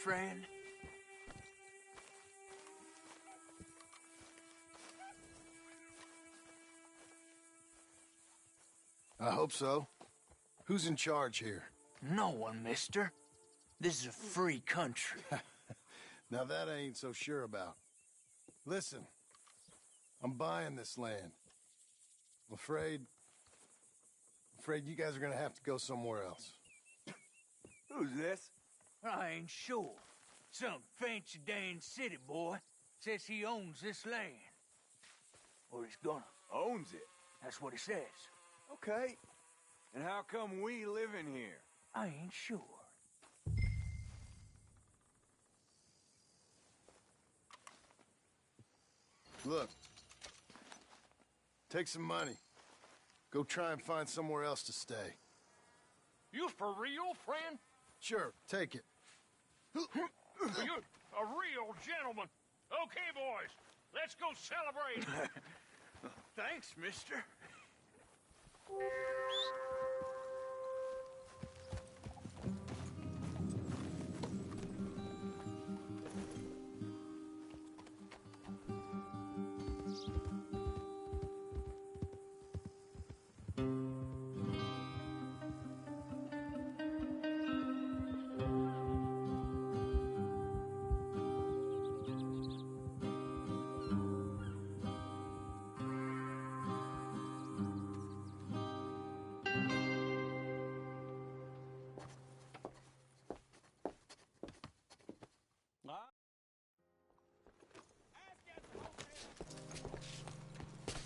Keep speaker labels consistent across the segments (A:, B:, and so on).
A: friend?
B: I hope so. Who's in charge here?
A: No one, mister. This is a free country.
B: Now that I ain't so sure about. Listen, I'm buying this land. I'm afraid you guys are gonna have to go somewhere else.
C: Who's this?
A: I ain't sure. Some fancy Dan city boy says he owns this land. Or he's gonna.
C: Owns it.
A: That's what he says.
C: Okay. And how come we live in here?
A: I ain't sure.
B: Look. Take some money. Go try and find somewhere else to stay.
D: You for real, friend?
B: Sure, take it.
D: You're a real gentleman. Okay, boys, let's go celebrate.
A: Thanks, mister.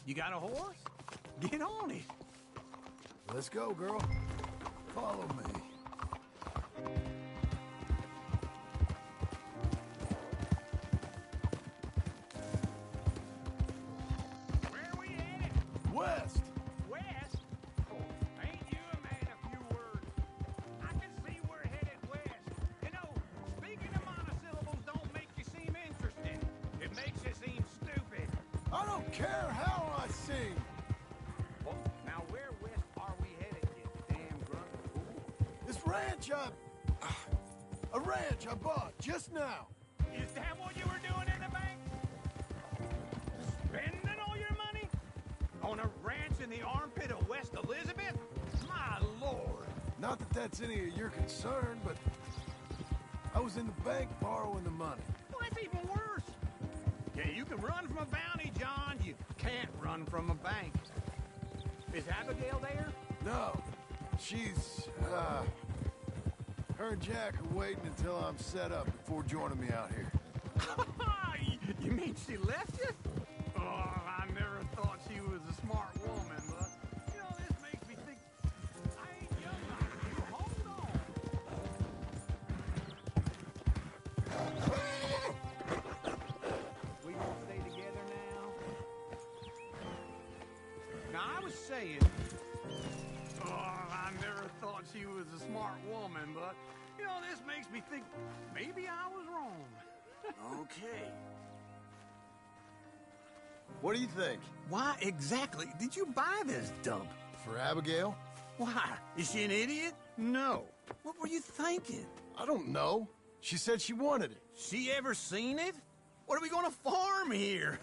E: You got a horse? Get on it.
B: Let's go, girl. Follow me.
D: Where are we headed?
B: West!
D: West? Ain't you a man of few words? I can see we're headed west. You know, speaking of monosyllables don't make you seem interesting. It makes you seem stupid.
B: I don't care how I sing!
D: Well, now where west are we headed, you damn grunt fool?
B: This ranch a ranch I bought just now.
D: Is that what you were doing in the bank? Spending all your money? On a ranch in the armpit of West Elizabeth? My lord!
B: Not that that's any of your concern, but I was in the bank borrowing the money.
D: Well, that's even worse. Yeah, you can run from a bounty, John. You can't run from a bank. Is Abigail there?
B: No, she's, her and Jack are waiting until I'm set up before joining me out here.
D: You mean she left you? Oh, I never thought she was a smart woman, but, you know, this makes me think I ain't young like you. Hold on. We gonna stay together now? Now, I was saying... Oh, I never thought she was a smart woman, but, you know, this makes me think maybe I was wrong.
A: Okay.
B: What do you think?
E: Why exactly did you buy this dump?
B: For Abigail?
E: Why? Is she an idiot? No. What were you thinking?
B: I don't know. She said she wanted it.
E: She ever seen it? What are we gonna farm here?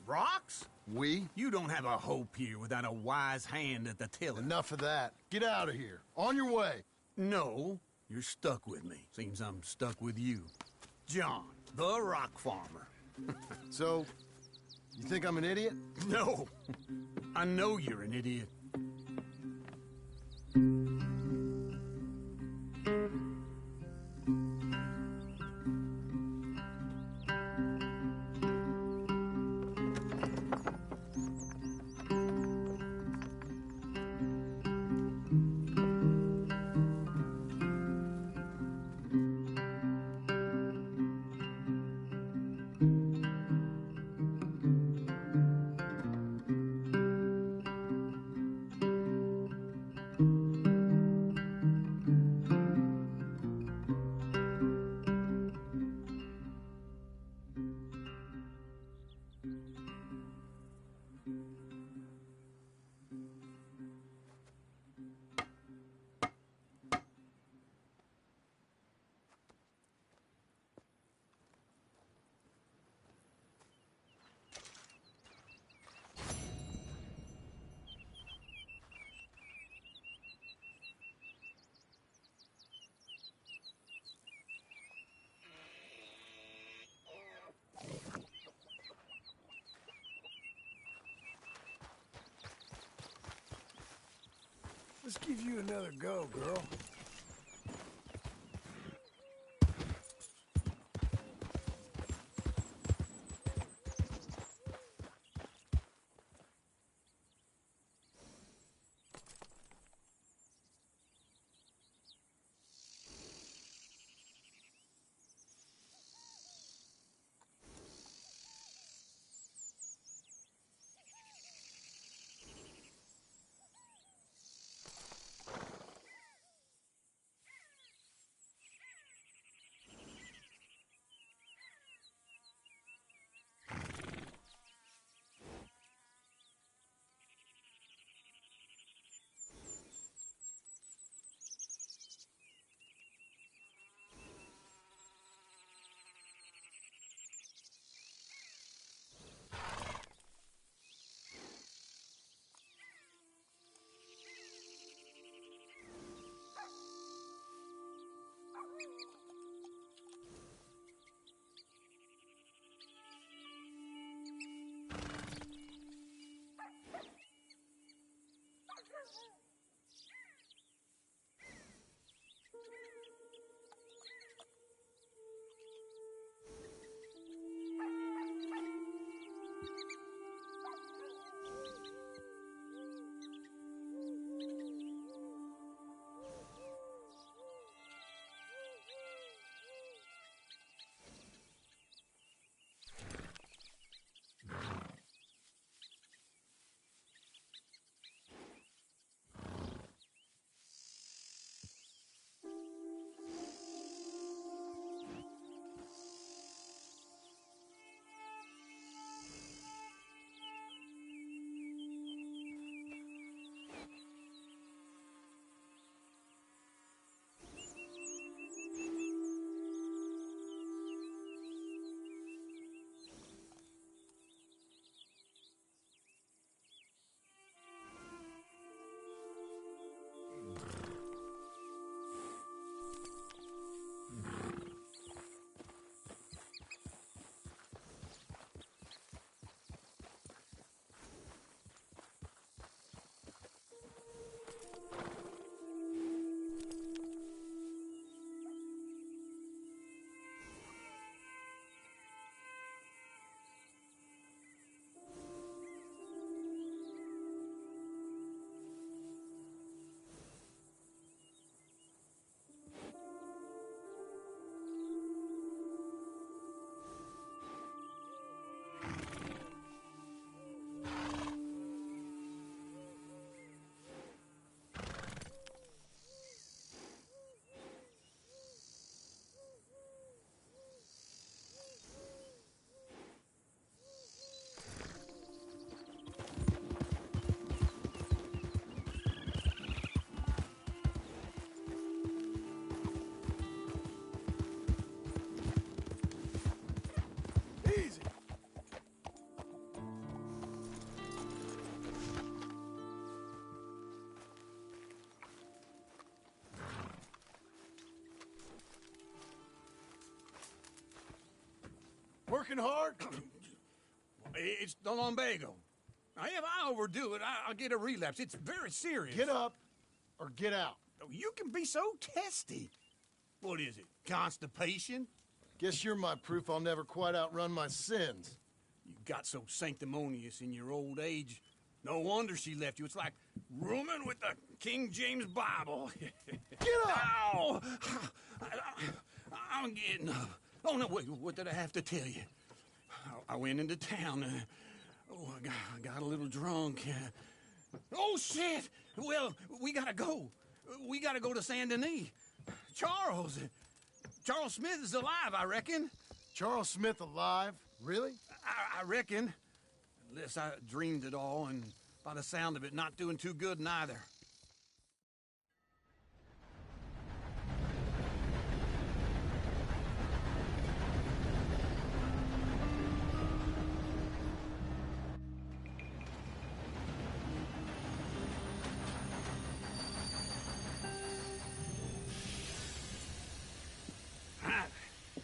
E: Rocks?
B: We?
E: You don't have a hope here without a wise hand at the tiller.
B: Enough of that. Get out of here. On your way.
E: No, you're stuck with me. Seems I'm stuck with you. John, the rock farmer.
B: So, you think I'm an idiot?
E: No, I know you're an idiot.
B: Let's give you another go, girl. Working hard?
E: It's the lumbago. Now, if I overdo it, I'll get a relapse. It's very serious.
B: Get up or get out.
E: Oh, you can be so testy. What is it, constipation?
B: Guess you're my proof I'll never quite outrun my sins.
E: You got so sanctimonious in your old age. No wonder she left you. It's like rooming with the King James Bible.
B: Get up!
E: Ow! I'm getting up. Oh, no, wait, what did I have to tell you? I went into town. I got a little drunk. Oh, shit! Well, we gotta go. We gotta go to Saint Denis. Charles Smith is alive, I reckon.
B: Charles Smith alive? Really?
E: I reckon. Unless I dreamed it all, and by the sound of it, not doing too good neither.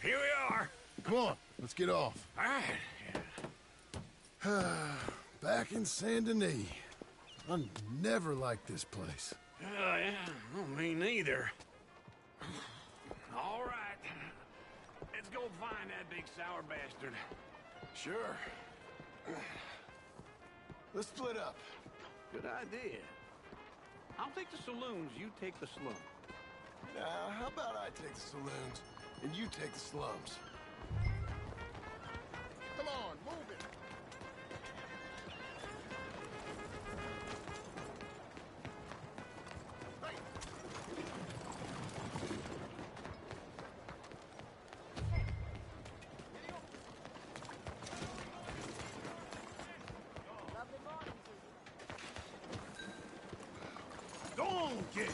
E: Here we are.
B: Come on, let's get off.
E: All right.
B: Back in Saint Denis. I never liked this place.
E: Yeah, well, me neither. All right. Let's go find that big sour bastard.
B: Sure. Let's split up.
E: Good idea. I'll take the saloons, you take the slum.
B: How about I take the saloons and you take the slums? Come on, move it.
E: Go on, kid.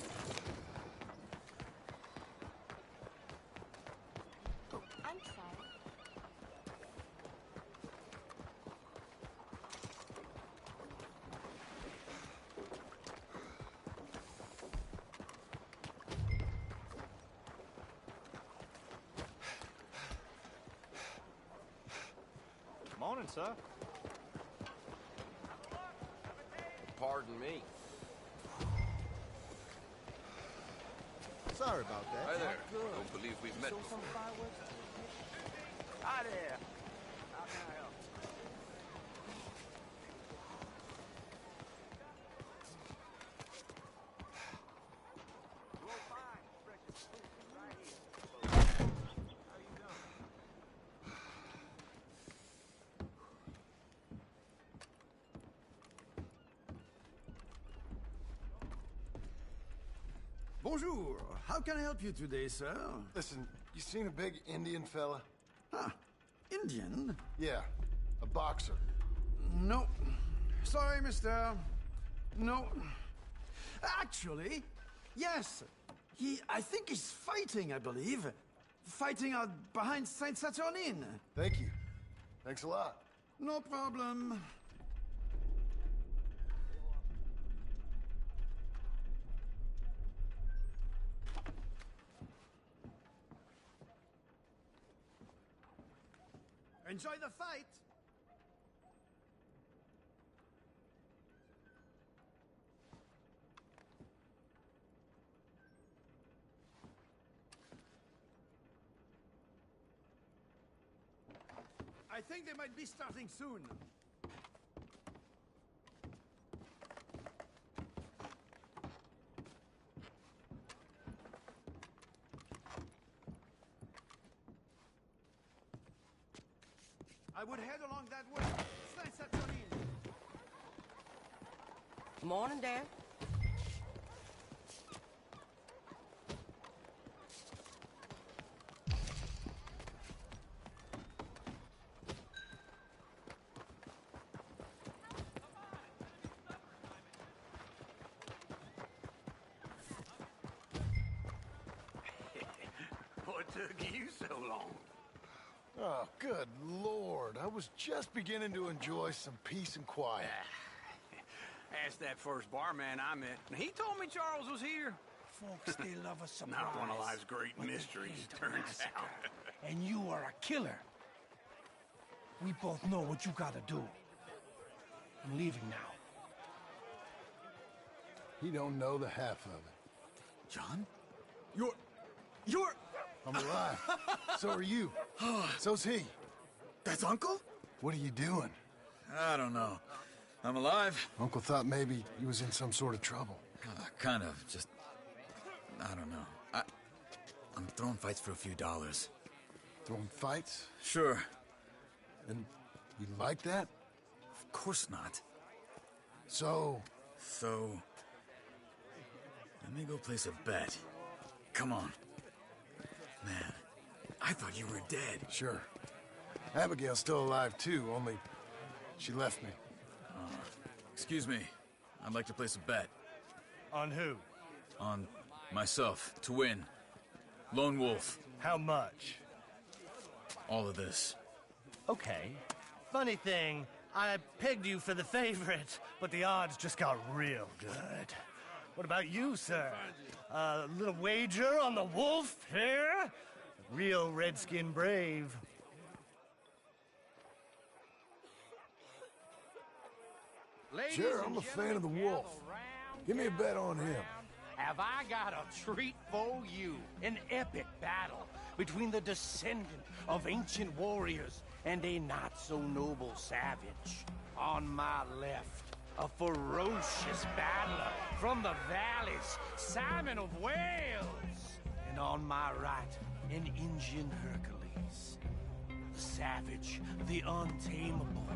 F: I'm sorry.
G: Morning, sir.
C: Pardon me.
G: Sorry about that.
C: Hi there. Don't believe we've met before.
D: Hi there. How can I help? You'll find precious food right here. How you doing?
H: Bonjour. How can I help you today, sir?
B: Listen, you seen a big Indian fella?
H: Ah, Indian?
B: Yeah, a boxer.
H: No. Sorry, mister. No. Actually, yes. I think he's fighting, I believe. Fighting out behind Saint Saturnine.
B: Thank you. Thanks a lot.
H: No problem. Enjoy the fight! I think they might be starting soon. I would head along that way. Saint Saturnine.
F: Morning, Dad.
E: What took you so long?
B: Oh, good Lord. I was just beginning to enjoy some peace and quiet.
E: Asked that first barman I met, and he told me Charles was here.
A: Folks, they love a surprise.
E: Not one of life's great
A: But they
E: mysteries,
A: hate a
E: turns
A: massacre.
E: out.
A: And you are a killer. We both know what you gotta do. I'm leaving now.
B: He don't know the half of it.
H: John? You're...
B: I'm alive. So are you. So's he.
H: That's Uncle?
B: What are you doing?
I: I don't know. I'm alive.
B: Uncle thought maybe he was in some sort of trouble.
I: Kind of. Just... I don't know. I'm throwing fights for a few dollars.
B: Throwing fights?
I: Sure.
B: And you like that?
I: Of course not.
B: So...
I: So... Let me go place a bet. Come on. Man, I thought you were dead.
B: Sure. Abigail's still alive, too, only she left me.
I: Excuse me. I'd like to place a bet.
G: On who?
I: On myself, to win. Lone Wolf.
G: How much?
I: All of this.
G: Okay. Funny thing, I pegged you for the favorite, but the odds just got real good. What about you, sir? A little wager on the wolf here? Real redskin brave.
B: Sure, I'm a fan of the wolf. Give me a bet on him.
J: have I got a treat for you. An epic battle between the descendant of ancient warriors and a not-so-noble savage. On my left, a ferocious battler from the valleys, Simon of Wales. And on my right, an Indian Hercules. The savage, the untamable,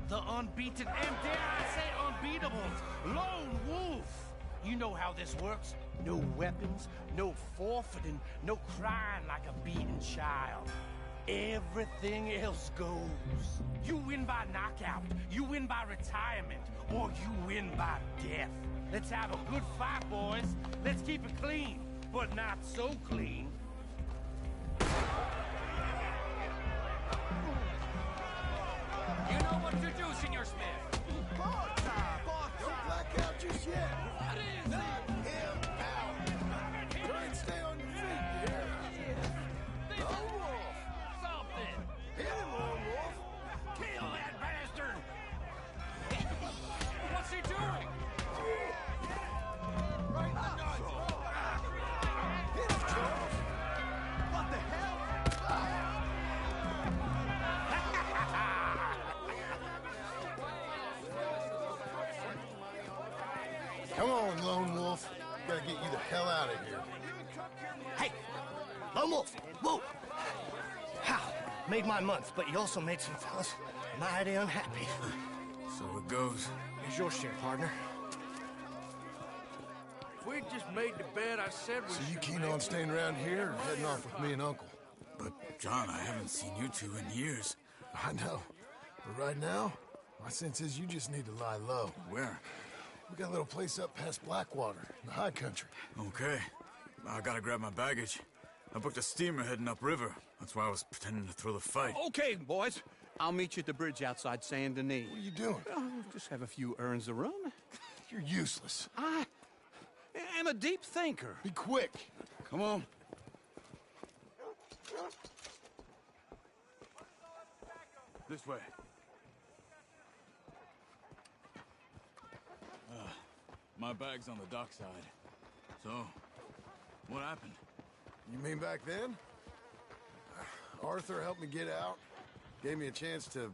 J: the unbeaten, and dare I say unbeatable, Lone Wolf. You know how this works. No weapons, no forfeiting, no crying like a beaten child. Everything else goes. You win by knockout, you win by retirement, or you win by death. Let's have a good fight, boys. Let's keep it clean, but not so clean.
D: You know what to do, Senor Smith.
B: Don't black out just yet.
D: What is
B: Knock him out. Try and stay on your feet, you hear? Lone Wolf.
D: something?
B: Hit him, Lone Wolf.
D: Kill that bastard! What's he doing?
B: Right in the nuts. Hit him, Charles.
H: What the hell?
B: Come on, Lone Wolf. Gotta get you the hell out of here.
G: Hey, Lone Wolf, whoa! How? Made my month, but you also made some fellas mighty unhappy.
I: So it goes.
G: Here's your share, partner.
C: If we'd just made the bed I said we
B: So you
C: should
B: keen
C: make,
B: on staying around here or heading off with me and Uncle?
I: But, John, I haven't seen you two in years.
B: I know. But right now, my sense is you just need to lie low.
I: Where?
B: We got a little place up past Blackwater, in the high country.
I: Okay. I gotta grab my baggage. I booked a steamer heading upriver. That's why I was pretending to throw the fight.
E: Okay, boys. I'll meet you at the bridge outside Saint Denis.
B: What are you doing?
E: Just have a few errands to run.
B: You're useless.
E: I am a deep thinker.
B: Be quick.
I: Come on. This way. My bag's on the dockside. So, what happened?
B: You mean back then? Arthur helped me get out. Gave me a chance to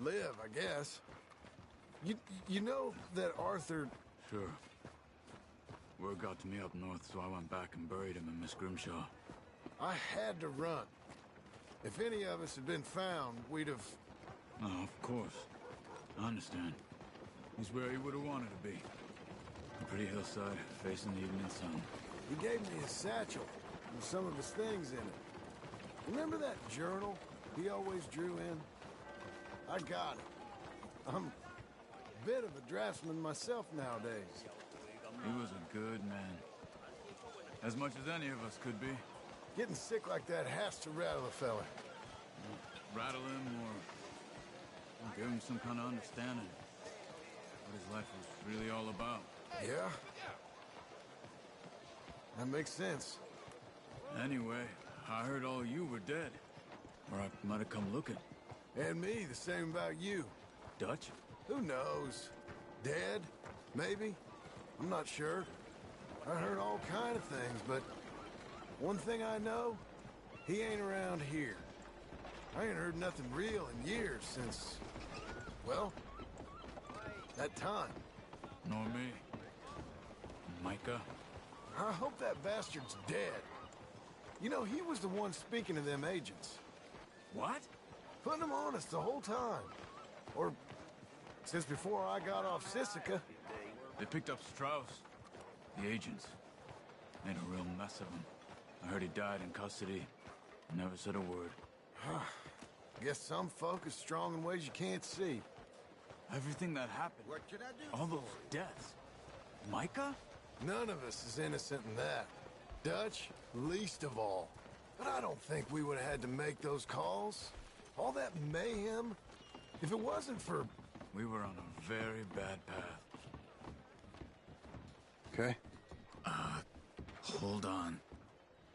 B: live, I guess. You know that Arthur...
I: Sure. Word got to me up north, so I went back and buried him in Miss Grimshaw.
B: I had to run. If any of us had been found, we'd have...
I: Oh, of course. I understand. He's where he would have wanted to be. A pretty hillside, facing the evening sun.
B: He gave me his satchel with some of his things in it. Remember that journal he always drew in? I got it. I'm a bit of a draftsman myself nowadays.
I: He was a good man. As much as any of us could be.
B: Getting sick like that has to rattle a fella.
I: Rattle him or give him some kind of understanding. What his life was really all about.
B: Yeah? That makes sense.
I: Anyway, I heard all you were dead. Or I might have come looking.
B: And me, the same about you.
I: Dutch?
B: Who knows? Dead? Maybe? I'm not sure. I heard all kind of things, but one thing I know, he ain't around here. I ain't heard nothing real in years since, well, that time.
I: Nor me. Micah?
B: I hope that bastard's dead. You know, he was the one speaking to them agents.
I: What?
B: Putting them on us the whole time. Or since before I got off Sisika.
I: They picked up Strauss. The agents. Made a real mess of him. I heard he died in custody. Never said a word.
B: Guess some folk is strong in ways you can't see.
I: Everything that happened.
H: What can I do?
I: All those deaths. Micah?
B: None of us is innocent in that. Dutch, least of all. But I don't think we would have had to make those calls. All that mayhem. If it wasn't for...
I: We were on a very bad path.
B: Okay.
I: Hold on.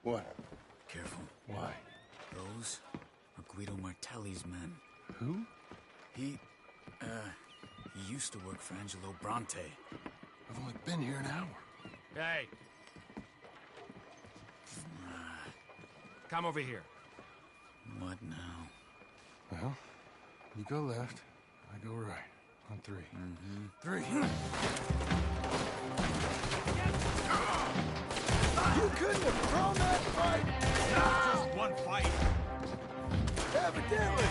B: What?
I: Careful.
B: Why?
I: Those are Guido Martelli's men.
B: Who?
I: He used to work for Angelo Bronte.
B: I've only been here an hour.
K: Hey. Come over here.
I: What now?
B: Well, you go left, I go right. On three. Three. You couldn't have thrown that fight!
K: Just one fight.
B: Evidently!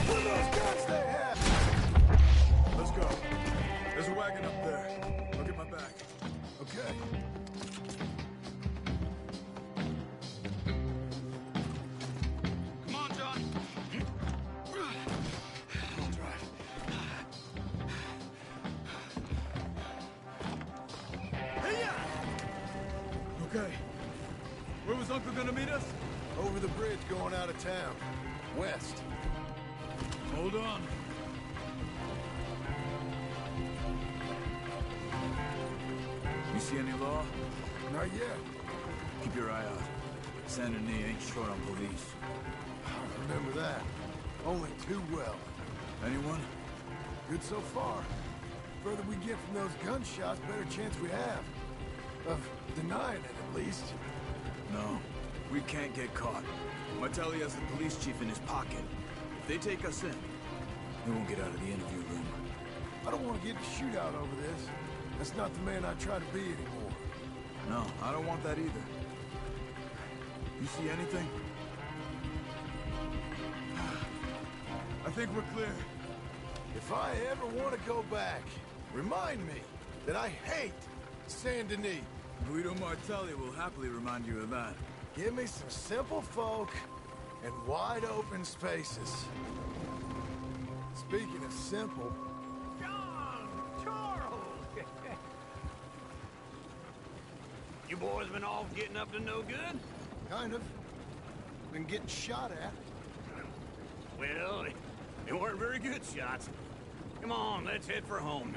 B: What are those guns they have?
C: Let's go. There's a wagon up there. Look at my back.
B: Okay.
K: Come on, John.
B: I'll drive.
C: Okay. Where was Uncle gonna meet us?
B: Over the bridge going out of town. West.
C: Hold on. You see any law?
B: Not yet.
C: Keep your eye out. Saint Denis ain't short on police.
B: I remember that. Only too well.
C: Anyone?
B: Good so far. Further we get from those gunshots, better chance we have. Of denying it, at least.
C: No. We can't get caught. Martelli has the police chief in his pocket. If they take us in, they won't get out of the interview room.
B: I don't want to get in a shootout over this. That's not the man I try to be anymore.
C: No, I don't want that either. You see anything? I think we're clear.
B: If I ever want to go back, remind me that I hate Saint Denis.
C: Guido Martelli will happily remind you of that.
B: Give me some simple folk and wide open spaces. Speaking of simple...
D: John! Charles!
E: You boys been all getting up to no good?
B: Kind of. Been getting shot at.
E: Well, they weren't very good shots. Come on, let's head for home.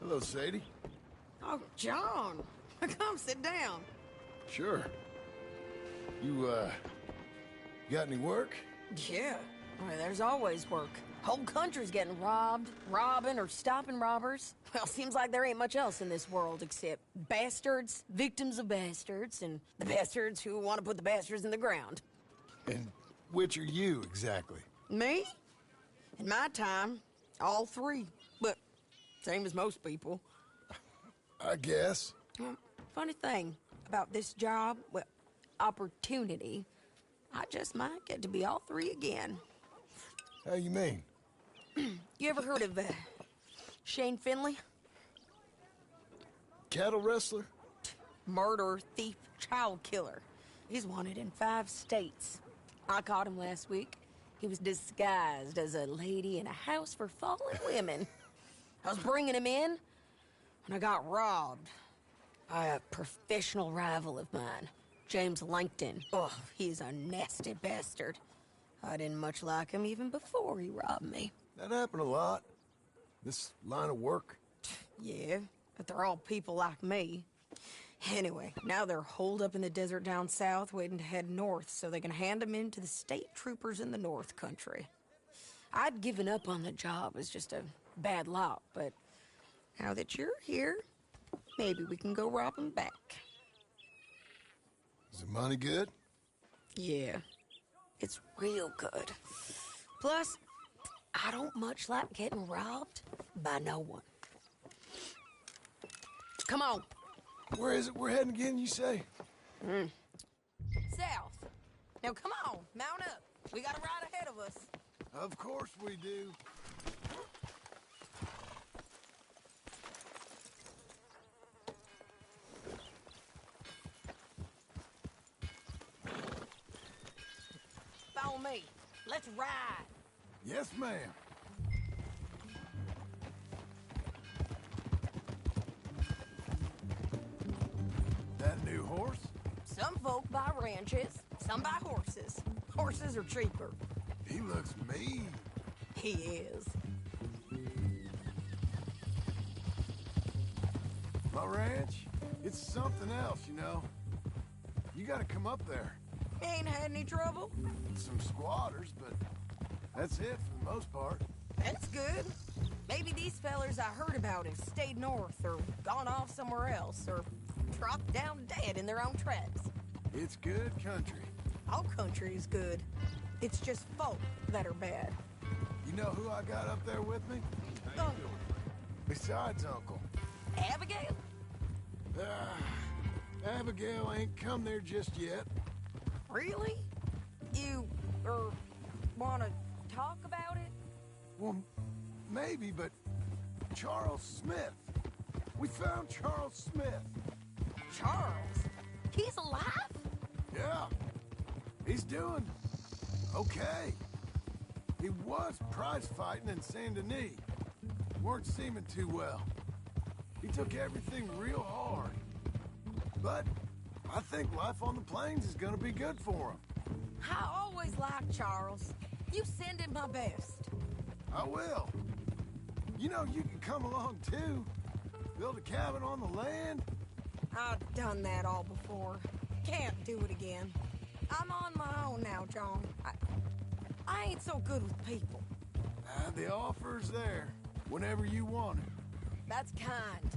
B: Hello, Sadie.
L: Oh, John. Come sit down.
B: Sure. You, got any work?
L: Yeah. Well, there's always work. Whole country's getting robbed, robbing, or stopping robbers. Well, seems like there ain't much else in this world except bastards, victims of bastards, and the bastards who want to put the bastards in the ground.
B: And which are you, exactly?
L: Me? In my time, all three. But same as most people.
B: I guess.
L: Funny thing about this job, well, opportunity, I just might get to be all three again.
B: How you mean?
L: You ever heard of Shane Finley?
B: Cattle wrestler?
L: Murderer, thief, child killer. He's wanted in 5 states. I caught him last week. He was disguised as a lady in a house for fallen women. I was bringing him in when I got robbed by a professional rival of mine, James Langton. Oh, he's a nasty bastard. I didn't much like him even before he robbed me.
B: That happened a lot. This line of work.
L: Yeah, but they're all people like me. Anyway, now they're holed up in the desert down south, waiting to head north so they can hand them in to the state troopers in the north country. I'd given up on the job as just a bad lot, but now that you're here, maybe we can go rob them back.
B: Is the money good?
L: Yeah, it's real good. Plus, I don't much like getting robbed by no one. Come on.
B: Where is it we're heading again, you say?
L: South. Now come on, mount up. We got a ride ahead of us.
B: Of course we do.
L: Follow me. Let's ride.
B: Yes, ma'am. That new horse?
L: Some folk buy ranches, some buy horses. Horses are cheaper.
B: He looks mean.
L: He is.
B: My ranch, it's something else, you know. You gotta come up there.
L: Ain't had any trouble?
B: Some squatters, but that's it for the most part.
L: That's good. Maybe these fellers I heard about have stayed north or gone off somewhere else or dropped down dead in their own tracks.
B: It's good country.
L: All country is good. It's just folk that are bad.
B: You know who I got up there with me?
L: Uncle.
B: Besides Uncle.
L: Abigail?
B: Abigail ain't come there just yet.
L: Really? You, wanna talk about it?
B: Well, maybe, but Charles Smith. We found Charles Smith.
L: Charles? He's alive?
B: Yeah. He's doing okay. He was prize fighting in Saint Denis. Weren't seeming too well. He took everything real hard. But I think life on the plains is gonna be good for him.
L: I always liked Charles. You send him my best.
B: I will. You know, you can come along too. Build a cabin on the land.
L: I've done that all before. Can't do it again. I'm on my own now, John. I ain't so good with people.
B: The offer's there, whenever you want it.
L: That's kind.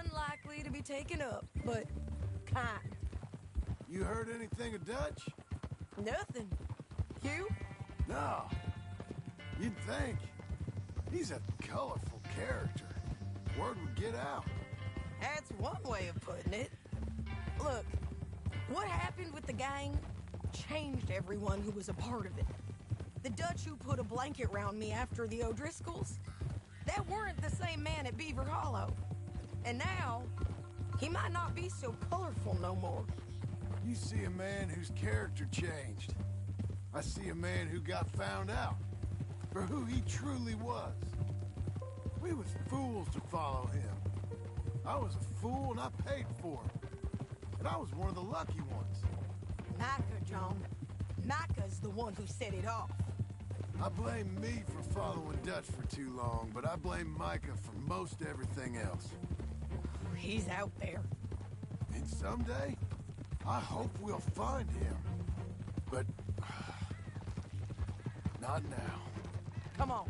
L: Unlikely to be taken up, but kind.
B: You heard anything of Dutch?
L: Nothing. You?
B: No. You'd think. He's a colorful character. Word would get out.
L: That's one way of putting it. Look, what happened with the gang changed everyone who was a part of it. The Dutch who put a blanket round me after the O'Driscolls, that weren't the same man at Beaver Hollow. And now, he might not be so colorful no more.
B: You see a man whose character changed. I see a man who got found out for who he truly was. We was fools to follow him. I was a fool and I paid for it. And I was one of the lucky ones.
L: Micah, John. Micah's the one who set it off.
B: I blame me for following Dutch for too long, but I blame Micah for most everything else.
L: He's out there.
B: And someday, I hope we'll find him. But... not now.
L: Come on.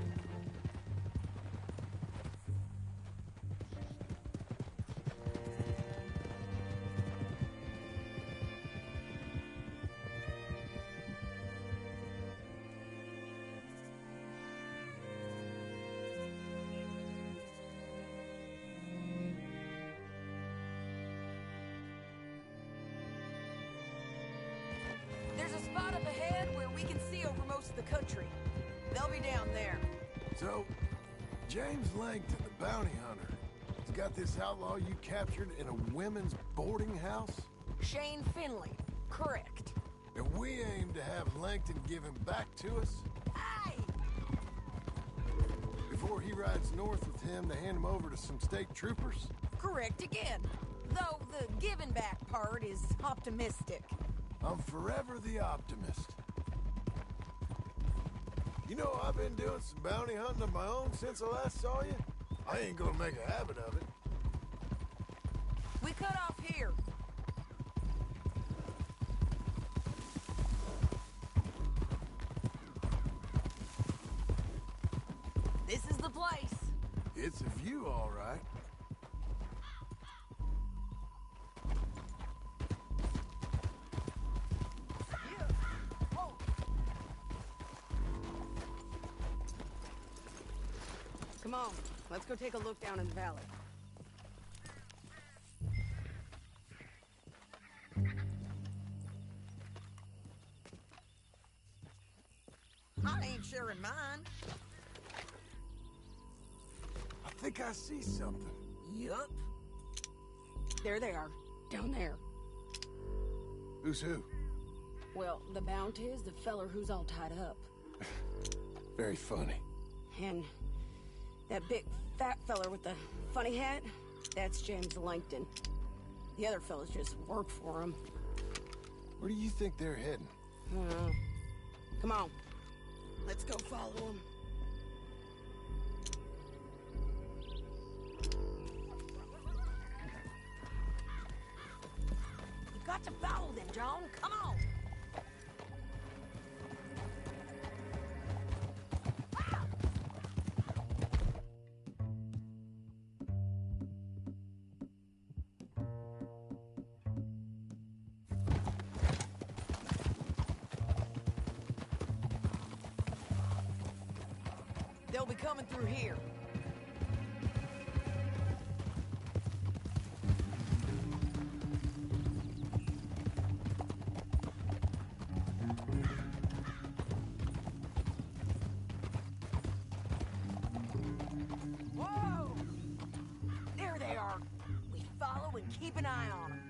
L: There's a spot up ahead where we can see over most of the country. They'll be down there.
B: So, James Langton, the bounty hunter, has got this outlaw you captured in a women's boarding house?
L: Shane Finley. Correct.
B: And we aim to have Langton give him back to us?
L: Hey!
B: Before he rides north with him to hand him over to some state troopers?
L: Correct again. Though the giving back part is optimistic.
B: I'm forever the optimist. You know, I've been doing some bounty hunting of my own since I last saw you. I ain't gonna make a habit of it.
L: We cut off here. This is the place.
B: It's a view, all right.
L: Come on, let's go take a look down in the valley. I ain't sharing mine.
B: I think I see something.
L: Yup. There they are, down there.
B: Who's who?
L: Well, the bounty is the feller who's all tied up.
B: Very funny.
L: And that big fat feller with the funny hat, that's James Langton. The other fellas just work for him.
B: Where do you think they're heading?
L: Come on. Let's go follow them. You got to follow them, John. Come on. They'll be coming through here. Whoa! There they are. We follow and keep an eye on them.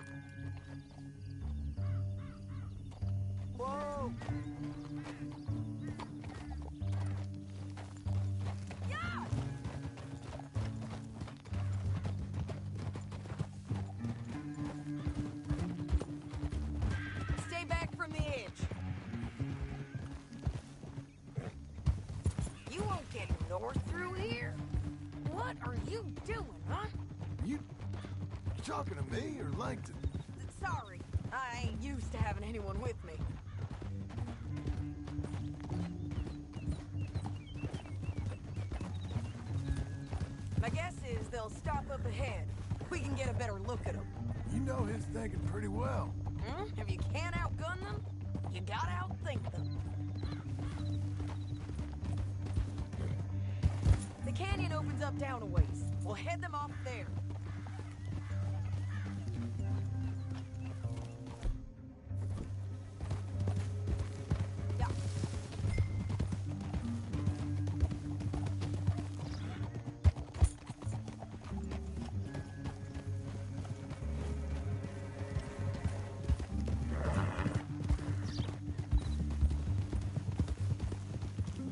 L: Whoa! Stay back from the edge. You won't get north through here. What are you doing, huh?
B: You talking to me or Langton?
L: Sorry, I ain't used to having anyone with me. My guess is they'll stop up ahead. We can get a better look at them.
B: You know his thinking pretty well.
L: If you can't outgun them, you gotta outthink them. The canyon opens up down a ways. We'll head them off there. Yeah.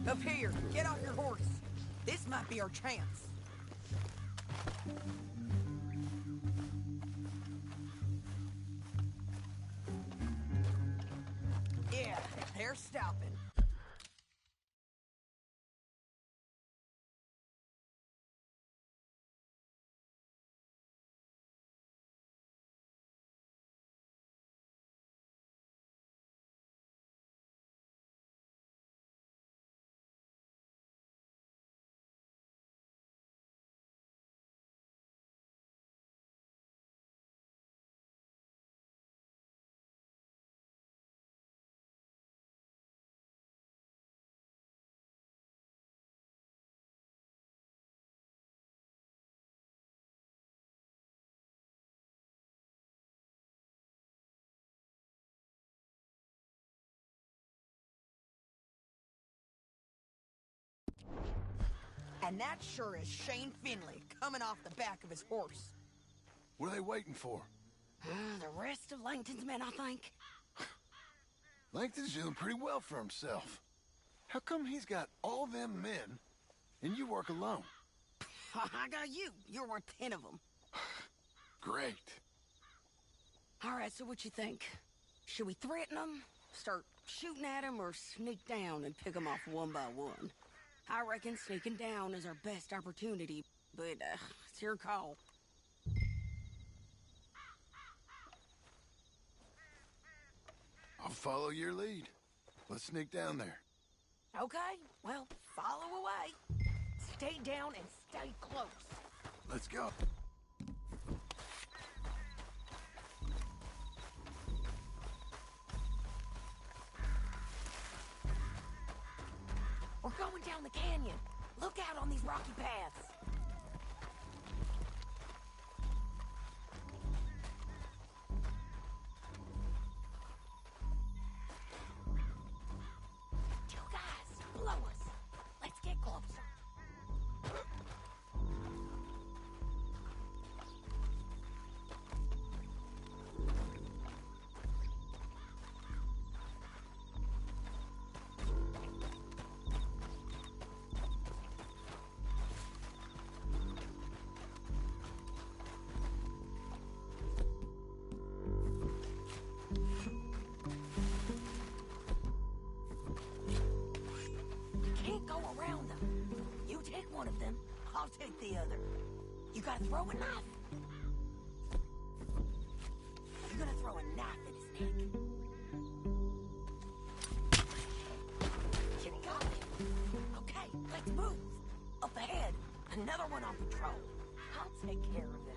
L: Up here, get off your horse. This might be our chance. Yeah, they're stopping. And that sure is Shane Finley coming off the back of his horse.
B: What are they waiting for?
L: The rest of Langton's men, I think.
B: Langton's doing pretty well for himself. How come he's got all them men, and you work alone?
L: I got you. You're worth 10 of them.
B: Great.
L: All right, so what you think? Should we threaten them, start shooting at them, or sneak down and pick them off one by one? I reckon sneaking down is our best opportunity, but it's your call.
B: I'll follow your lead. Let's sneak down there.
L: Okay, well, follow away. Stay down and stay close.
B: Let's go.
L: We're going down the canyon. Look out on these rocky paths. Two guys below us. Let's get closer. One of them, I'll take the other. You gotta throw a knife. You're gonna throw a knife in his neck. You got it. Okay, let's move. Up ahead, another one on patrol. I'll take care of them.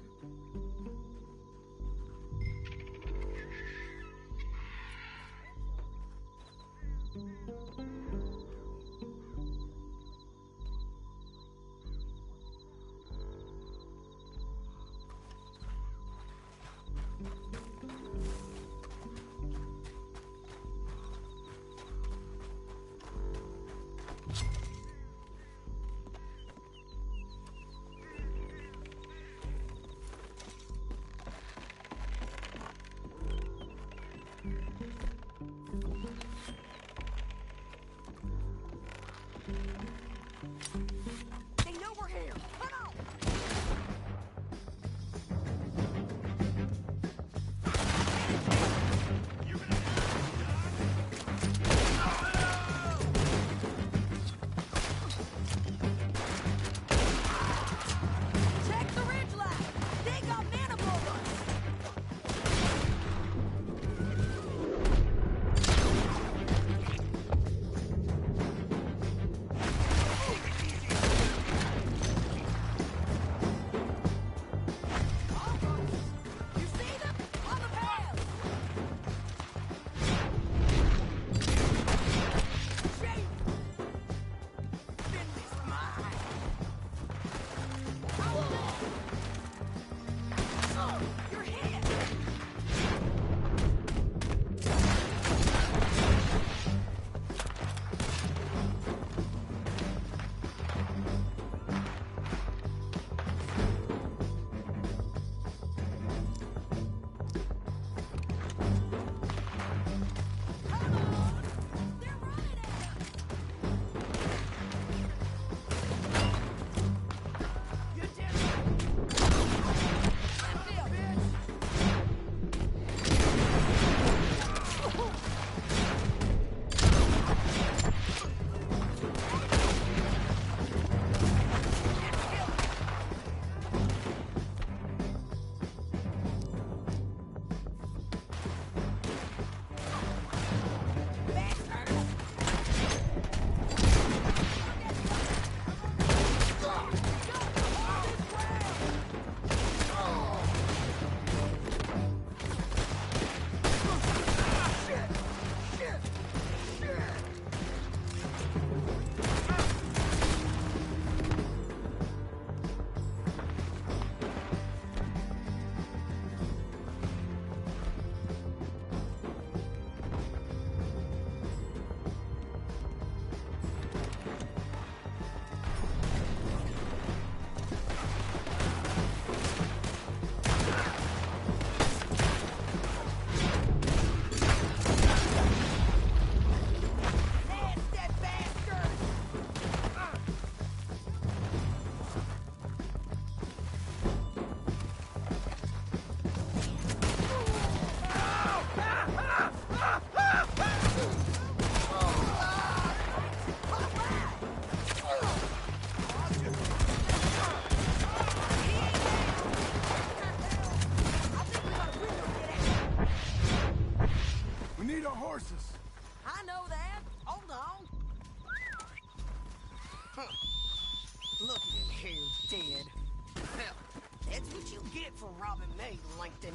L: get for robbing me, Langton.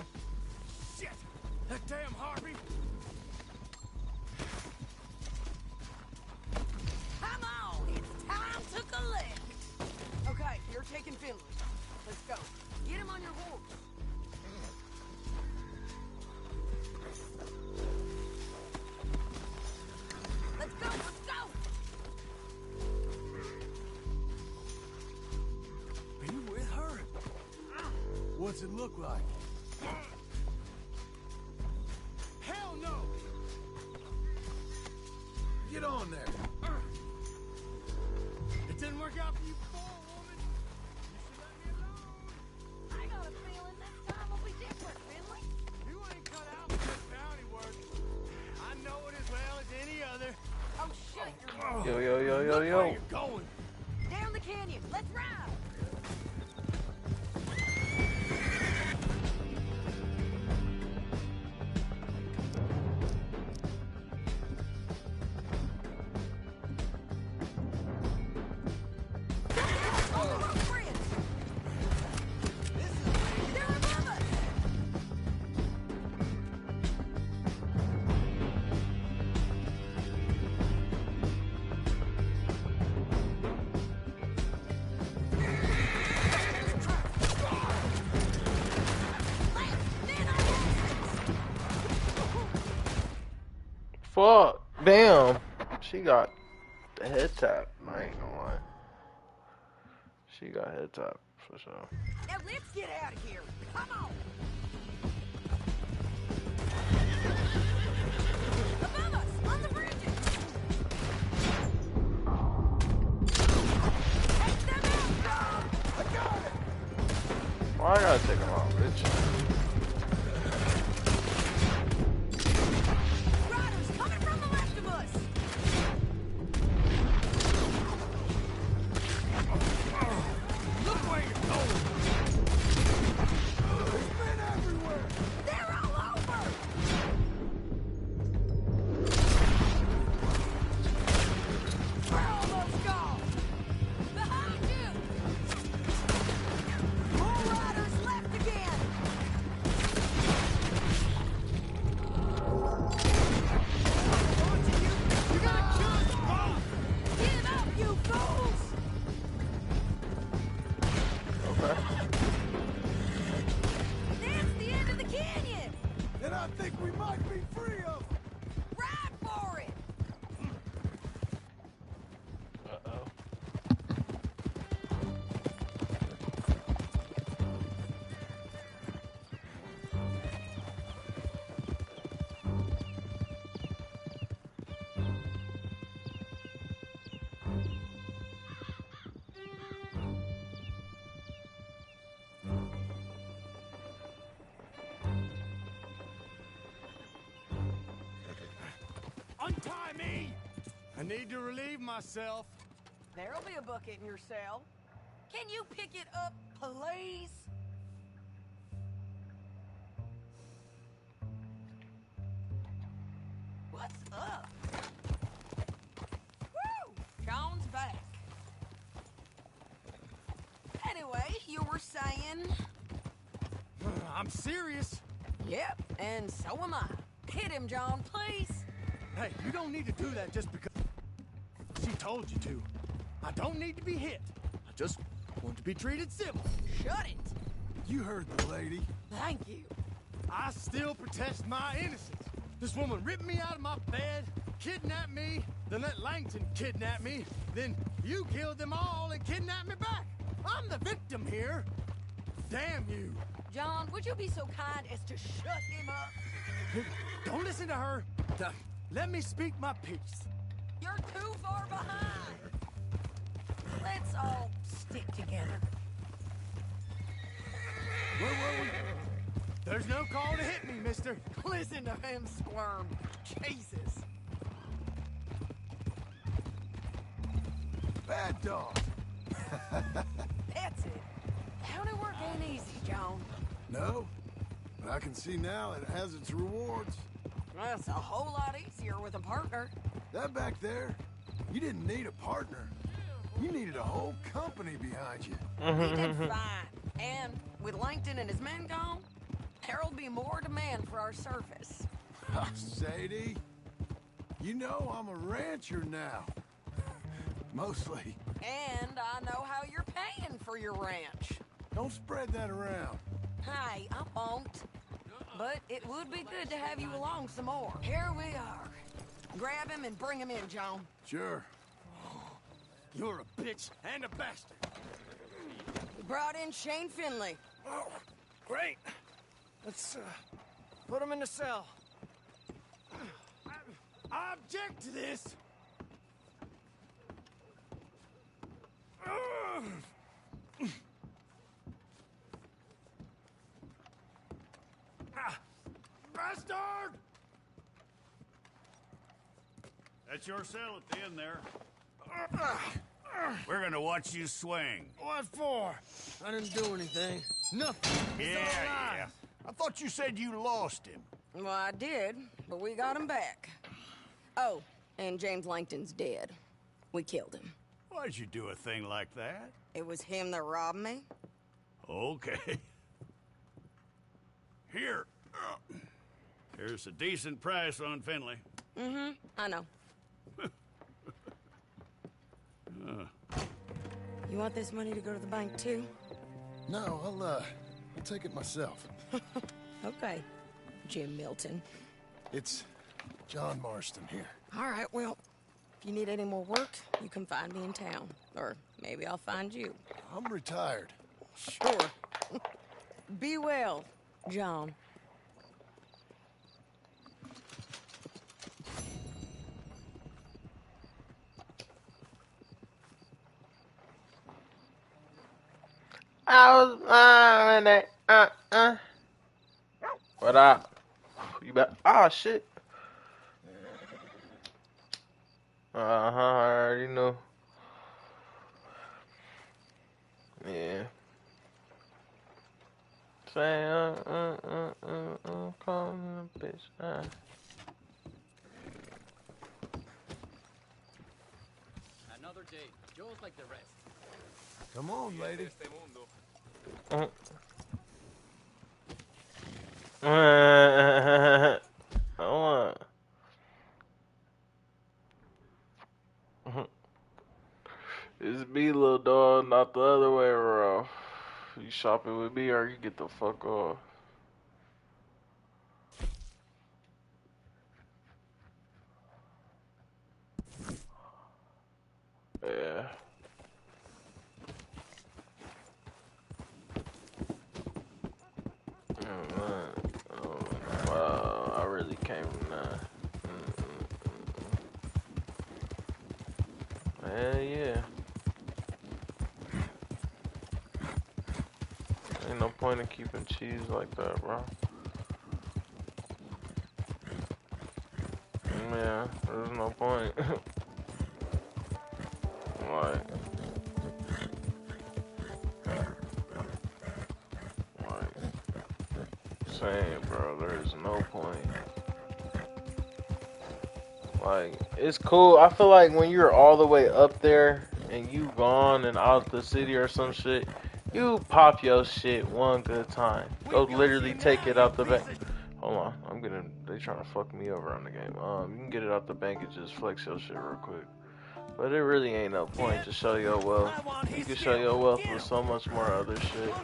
D: Shit! That damn Harvey!
L: Come on, it's time to collect. Okay, you're taking Finley. Let's go. Get him on your horse. Let's go, let's go!
B: Are you with her? What's it look like?
D: Hell no!
B: Get on there.
D: It didn't work out for you before, woman. You should let me alone.
L: I got a feeling this time will be different, Finley.
D: You ain't cut out for this bounty work. I know it as well as any other.
L: Oh, shit, you're
M: Yo.
D: Where you going?
L: down the canyon. Let's ride!
M: Fuck. Damn. She got the head tap. I ain't gonna lie. She got head tap for sure.
L: Now let's get out of here. Come on. Above us, on the bridges. Take them out, John. I got it.
M: Why I gotta take him out, bitch?
L: Riders coming from the left of us.
D: Look where you're going.
B: There's men everywhere.
L: They're all over. We're almost gone. Behind you. More riders left again.
D: You gotta kill us both.
L: Give up, you fools.
M: Okay.
L: That's the end of the canyon.
B: And I think we might be free of them.
L: Ride for it.
M: Uh-oh.
D: Untie me. I need to relieve myself.
L: There'll be a bucket in your cell. Can you pick it up, please? What's up? Woo! John's back. Anyway, you were saying...
D: I'm serious.
L: Yep, and so am I. Hit him, John, please.
D: Hey, you don't need to do that just because she told you to. I don't need to be hit. I just want to be treated civil.
L: Shut it.
B: You heard the lady.
L: Thank you.
D: I still protest my innocence. This woman ripped me out of my bed, kidnapped me, then let Langton kidnap me, then you killed them all and kidnapped me back. I'm the victim here. Damn you.
L: John, would you be so kind as to shut him up?
D: Don't listen to her. Let me speak my piece.
L: You're too far behind. Let's all stick together.
D: Where were we? There's no call to hit me, mister.
L: Listen to him squirm. Jesus.
B: Bad dog.
L: That's it. County work ain't easy, John.
B: No, but I can see now it has its rewards.
L: That's a whole lot easier with a partner.
B: That back there, you didn't need a partner. You needed a whole company behind you.
L: We did fine. And with Langton and his men gone, there'll be more demand for our service.
B: Sadie, you know I'm a rancher now. Mostly.
L: And I know how you're paying for your ranch.
B: Don't spread that around.
L: Hey, I won't. But it would be good to have you along some more. Here we are. Grab him and bring him in, John.
B: Sure.
J: You're a bitch and a bastard.
L: We brought in Shane Finley.
J: Oh, great. Let's put him in the cell. I object to this. Bastard!
N: That's your cell at the end there. We're gonna watch you swing.
J: What for? I didn't do anything. Nothing. It's all
N: Yeah.
J: lies.
N: I thought you said you lost him.
L: Well, I did, but we got him back. Oh, and James Langton's dead. We killed him.
N: Why'd you do a thing like that?
L: It was him that robbed me.
N: Okay. Here. Here's a decent price on Finley.
L: Mm-hmm, I know. You want this money to go to the bank, too?
B: No, I'll take it myself.
L: Okay, Jim Milton.
B: It's John Marston here.
L: All right, well, if you need any more work, you can find me in town. Or maybe I'll find you.
B: I'm retired.
L: Sure. Be well, John.
M: I was What up? You bet. Ah, shit. I already know. Yeah. Say, call me a bitch.
O: Another day, Joe's like the rest.
B: Come on, lady.
M: It's me, little dog, not the other way around. You shopping with me or you get the fuck off. Yeah. Oh, wow, I really came from that. Hell yeah. Ain't no point in keeping cheese like that, bro. Yeah, there's no point. Like, saying, bro, there's no point. Like, it's cool. I feel like when you're all the way up there and you gone and out the city or some shit, you pop your shit one good time. Go literally take it out the bank. Hold on, they trying to fuck me over on the game. You can get it out the bank and just flex your shit real quick. But it really ain't no point to show your wealth. You can show your wealth with so much more other shit.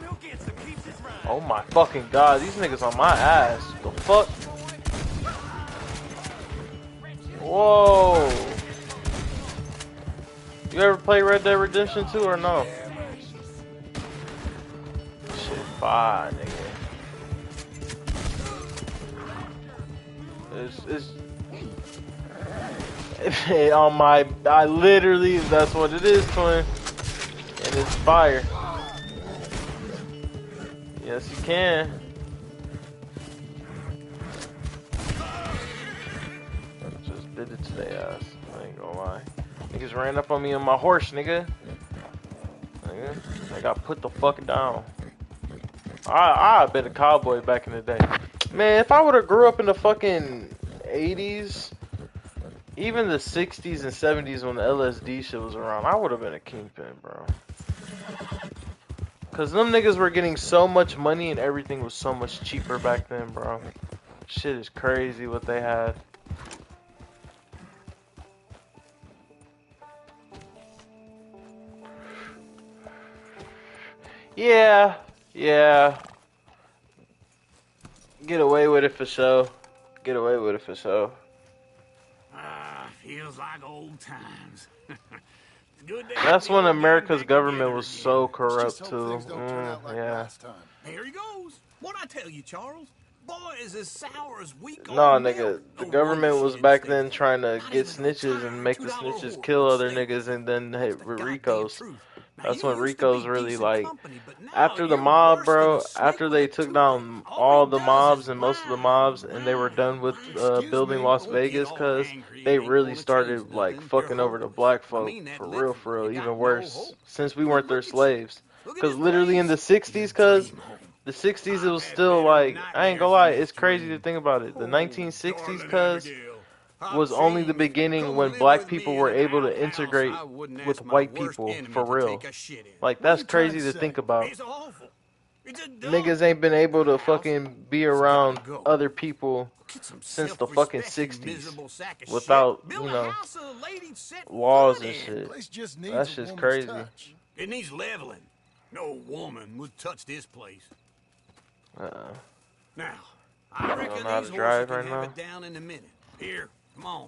M: Oh my fucking god, these niggas on my ass. The fuck? Whoa. You ever play Red Dead Redemption 2 or no? Shit, fire, nigga. It's on my, I literally, that's what it is, twin. And it's fire. Yes, you can. Just did it to their ass. I ain't gonna lie. Niggas ran up on me on my horse, nigga. I got put the fuck down. I've been a cowboy back in the day. Man, if I would have grew up in the fucking 80s, even the 60s and 70s when the LSD shit was around, I would have been a kingpin, bro. Cause them niggas were getting so much money and everything was so much cheaper back then, bro. Shit is crazy what they had. Yeah, yeah. Get away with it for sure. Get away with it for sure.
E: Feels like old times. Good
M: That's when America's government was so corrupt too. Yeah.
E: There he goes. What'd I tell you, Charles? Boy is as sour as weak
M: Nah,
E: old
M: nigga,
E: milk.
M: the
E: No
M: government
E: wonder
M: was
E: she didn't
M: back
E: stay
M: then
E: there.
M: trying to
E: Not
M: get
E: even a
M: snitches and make the
E: $2
M: snitches
E: whore
M: kill
E: would
M: other
E: stay
M: niggas and then hit Ricos. That's
E: you
M: when
E: used to
M: Ricos
E: be
M: really
E: decent
M: like,
E: company, but now
M: after the
E: you're
M: mob,
E: worse than a
M: bro,
E: snake
M: after
E: with
M: they
E: a
M: took
E: tooth.
M: down
E: All
M: all
E: he
M: the
E: does
M: mobs
E: is
M: and most of the
E: whine,
M: mobs and they were done with building Las Vegas, cause they really started like fucking over the black folk for real, even worse, since we weren't their slaves. Cause literally in the 60s, cause the 60s it was still like, I ain't gonna lie, it's crazy to think about it. The 1960s, cause was only the beginning when black people were able to integrate with white people for real. Like, that's crazy to think about. Niggas ain't been able to fucking be around other people since the fucking 60s without, you know, laws and shit. That's just crazy.
E: It needs leveling. No woman would touch this place. Now, I
M: don't
E: reckon
M: know how
E: these
M: to
E: horses
M: drive
E: can
M: right
E: have
M: now.
E: it down in a minute. Here, come on.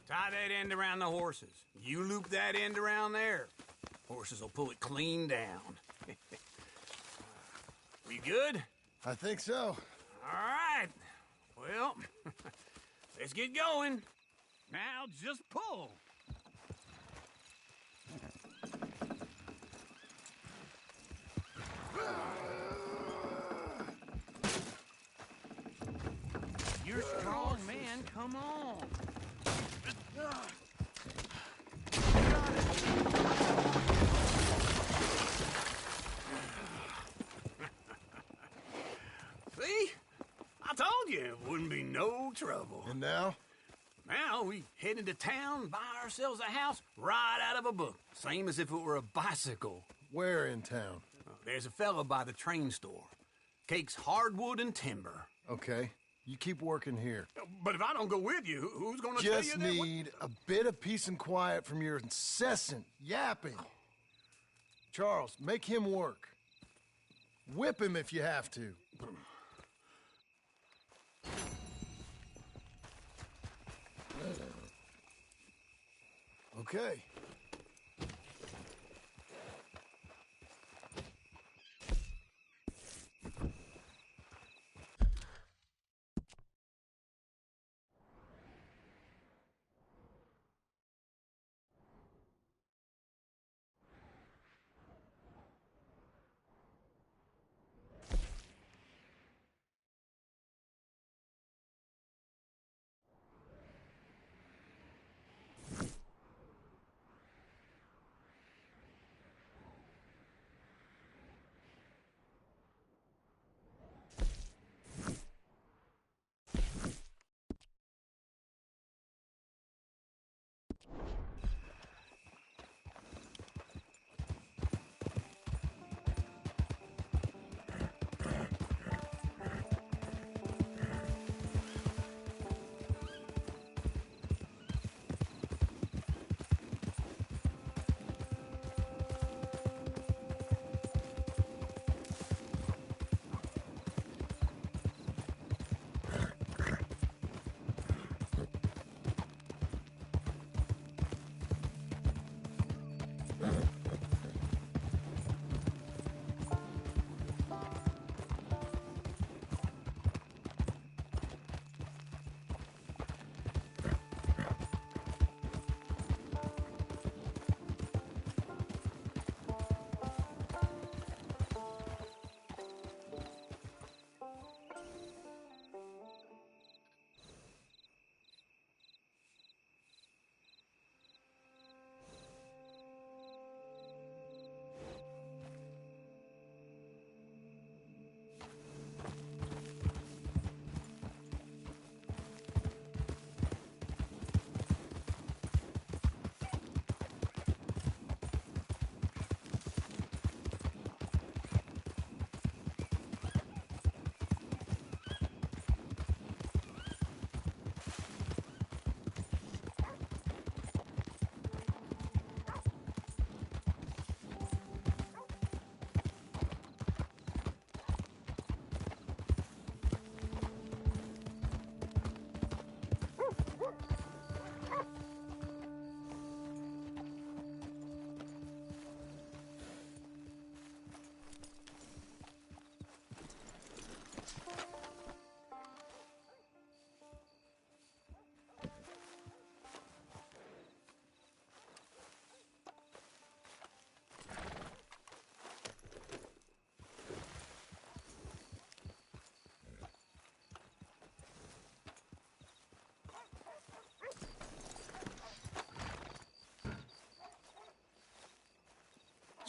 E: Tie that end around the horses. You loop that end around there. Horses will pull it clean down. We good?
B: I think so.
E: All right. Well, let's get going. Now just pull. You're strong, man. Come on. See? I told you it wouldn't be no trouble.
B: And now?
E: Now we head into town, buy ourselves a house right out of a book. Same as if it were a bicycle.
B: Where in town?
E: There's a fella by the train store. Cakes hardwood and timber.
B: Okay. You keep working here.
E: But if I don't go with you, who's gonna tell you
B: Just
E: that?
B: need a bit of peace and quiet from your incessant yapping. Charles, make him work. Whip him if you have to. Okay.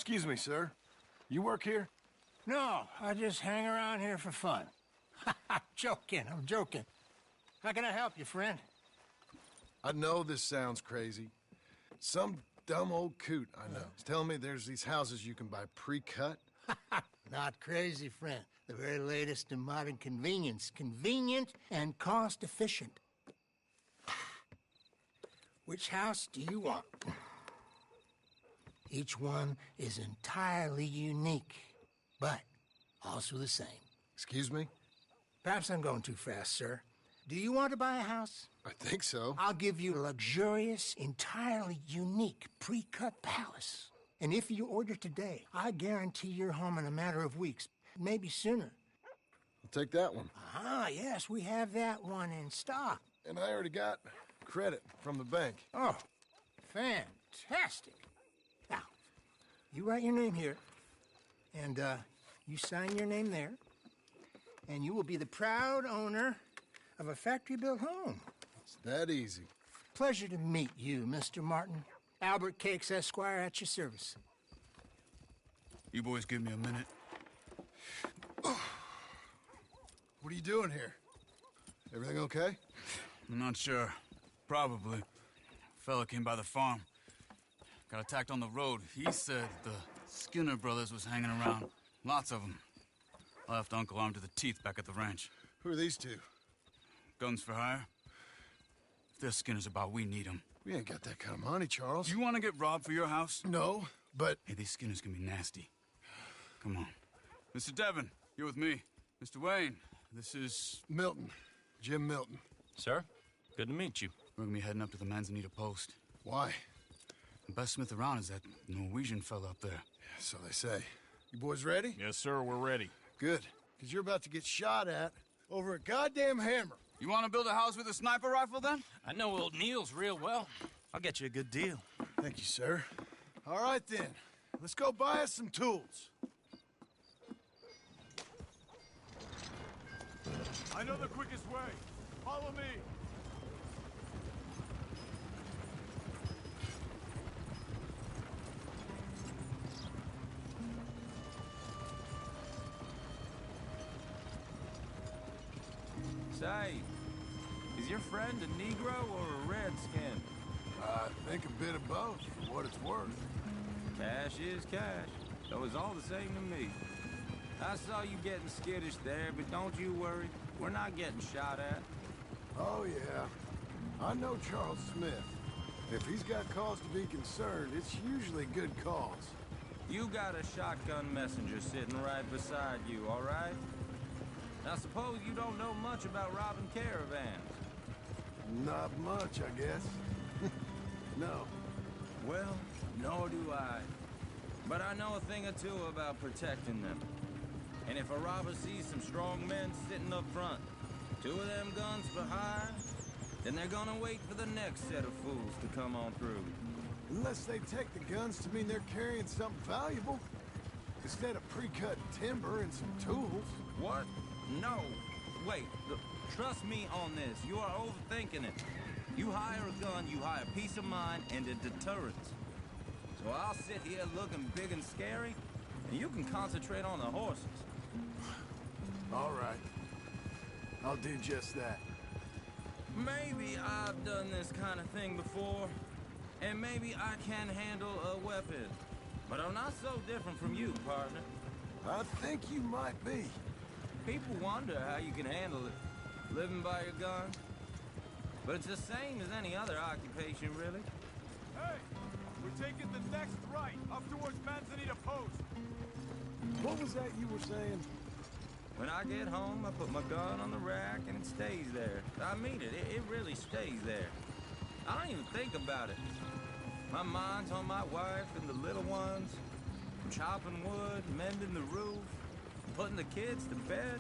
B: Excuse me, sir. You work here?
J: No, I just hang around here for fun. I'm joking. How can I help you, friend?
B: I know this sounds crazy. Some dumb old coot I know is telling me there's these houses you can buy pre-cut.
J: Not crazy, friend. The very latest in modern convenience. Convenient and cost-efficient. Which house do you want? Each one is entirely unique, but also the same.
B: Excuse me?
J: Perhaps I'm going too fast, sir. Do you want to buy a house?
B: I think so.
J: I'll give you a luxurious, entirely unique pre-cut palace. And if you order today, I guarantee you're home in a matter of weeks, maybe sooner.
B: I'll take that one.
J: Ah, yes, we have that one in stock.
B: And I already got credit from the bank.
J: Oh, fantastic. Now, you write your name here, and you sign your name there, and you will be the proud owner of a factory-built home.
B: It's that easy.
J: Pleasure to meet you, Mr. Martin. Albert Cakes, Esquire, at your service.
C: You boys give me a minute.
B: What are you doing here? Everything okay?
C: I'm not sure. Probably. Fella came by the farm. Got attacked on the road. He said the Skinner brothers was hanging around. Lots of them. I left Uncle armed to the teeth back at the ranch.
B: Who are these two?
C: Guns for hire. If they're Skinner's about, we need them.
B: We ain't got that kind of money, Charles.
C: You want to get robbed for your house?
B: No, but...
C: Hey, these Skinners can be nasty. Come on. Mr. Devon, you're with me. Mr. Wayne, this is...
B: Milton. Jim Milton.
P: Sir, good to meet you.
C: We're gonna be heading up to the Manzanita Post.
B: Why?
C: The best smith around is that Norwegian fella up there.
B: Yeah, so they say. You boys ready?
P: Yes, sir, we're ready.
B: Good, because you're about to get shot at over a goddamn hammer.
C: You want to build a house with a sniper rifle, then?
P: I know old Neil's real well. I'll get you a good deal.
B: Thank you, sir. All right, then. Let's go buy us some tools.
K: I know the quickest way. Follow me.
Q: Say, is your friend a Negro or a Redskin?
B: I think a bit of both, for what it's worth.
Q: Cash is cash. So it's all the same to me. I saw you getting skittish there, but don't you worry. We're not getting shot at.
B: Oh, yeah. I know Charles Smith. If he's got cause to be concerned, it's usually good cause.
Q: You got a shotgun messenger sitting right beside you, all right? Now, suppose you don't know much about robbing caravans.
B: Not much, I guess. No.
Q: Well, nor do I. But I know a thing or two about protecting them. And if a robber sees some strong men sitting up front, 2 of them guns for hire, then they're gonna wait for the next set of fools to come on through.
B: Unless they take the guns to mean they're carrying something valuable. Instead of pre-cut timber and some tools.
Q: What? No. Wait, look, trust me on this. You are overthinking it. You hire a gun, you hire peace of mind and a deterrence. So I'll sit here looking big and scary, and you can concentrate on the horses.
B: All right. I'll do just that.
Q: Maybe I've done this kind of thing before, and maybe I can handle a weapon. But I'm not so different from you, partner.
B: I think you might be.
Q: People wonder how you can handle it, living by your gun. But it's the same as any other occupation, really.
K: Hey, we're taking the next right, up towards Manzanita Post.
B: What was that you were saying?
Q: When I get home, I put my gun on the rack and it stays there. I mean it, it really stays there. I don't even think about it. My mind's on my wife and the little ones. I'm chopping wood, mending the roof, putting the kids to bed.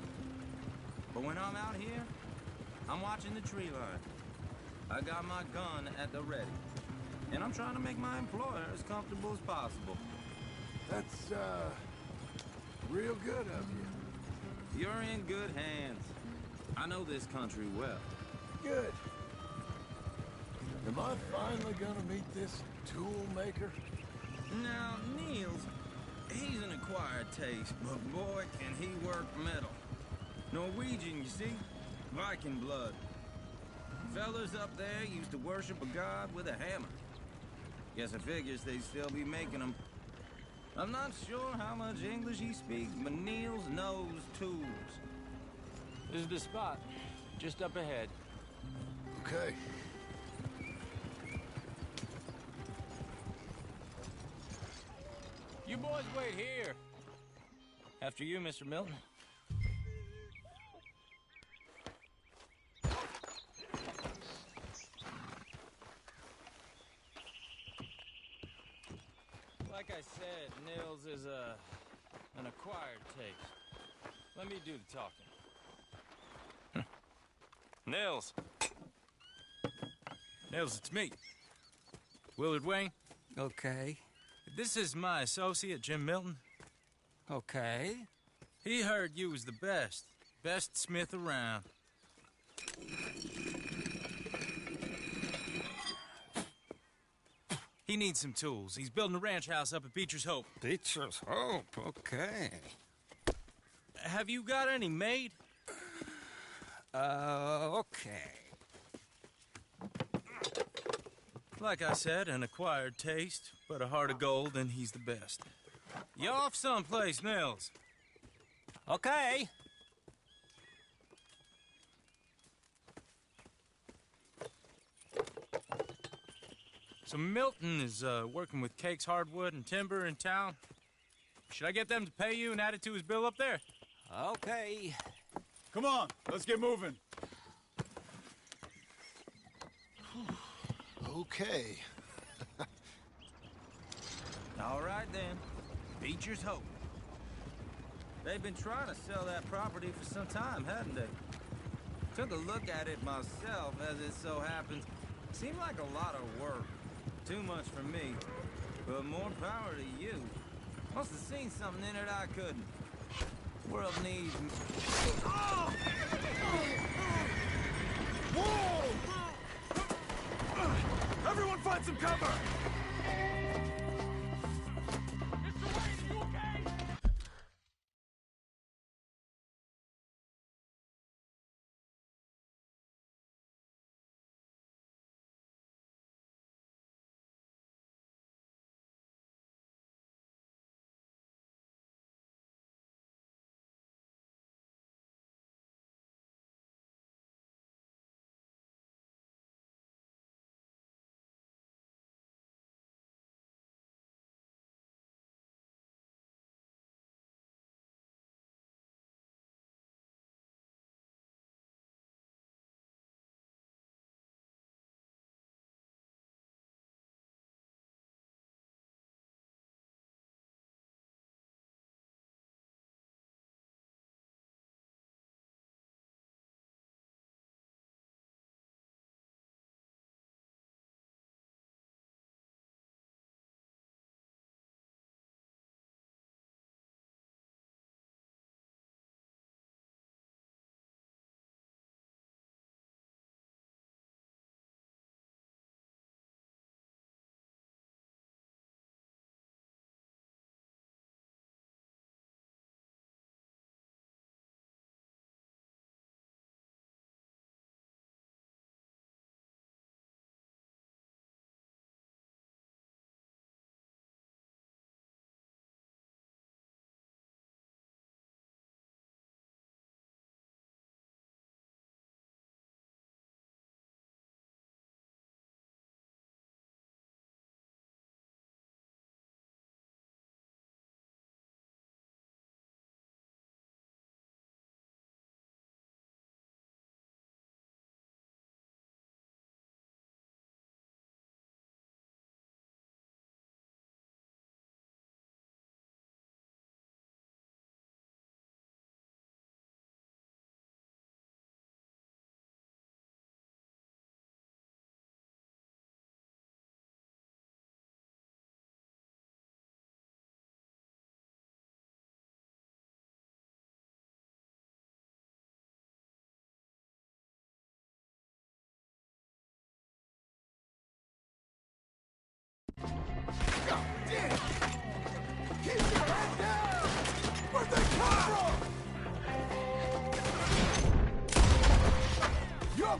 Q: But when I'm out here, I'm watching the tree line. I got my gun at the ready. And I'm trying to make my employer as comfortable as possible.
B: That's, real good of you.
Q: You're in good hands. I know this country well.
B: Good. Am I finally gonna meet this tool maker?
Q: Now, Niels, He's an acquired taste, but boy, can he work metal. Norwegian, you see? Viking blood. Fellas up there used to worship a god with a hammer. Guess I figures they'd still be making them. I'm not sure how much English he speaks, but Niels knows tools.
O: This is the spot, just up ahead.
B: Okay.
O: You boys wait here. After you, Mr. Milton. Like I said, Nils is an acquired taste. Let me do the talking.
P: Nils. Nils, it's me. Willard Wayne.
R: Okay.
P: This is my associate, Jim Milton.
R: Okay.
P: He heard you was the best smith around. He needs some tools. He's building a ranch house up at Beecher's Hope.
R: Beecher's Hope, okay.
P: Have you got any made?
R: Okay.
P: Like I said, an acquired taste, but a heart of gold, and he's the best. You off someplace, Nils?
R: Okay.
P: So Milton is working with Cake's Hardwood and Timber in town. Should I get them to pay you and add it to his bill up there?
R: Okay.
K: Come on, let's get moving.
B: Okay.
Q: All right, then. Beecher's Hope. They've been trying to sell that property for some time, hadn't they? Took a look at it myself, as it so happens. Seemed like a lot of work. Too much for me. But more power to you. Must have seen something in it I couldn't. World needs me.
K: Oh! Whoa! Everyone find some cover!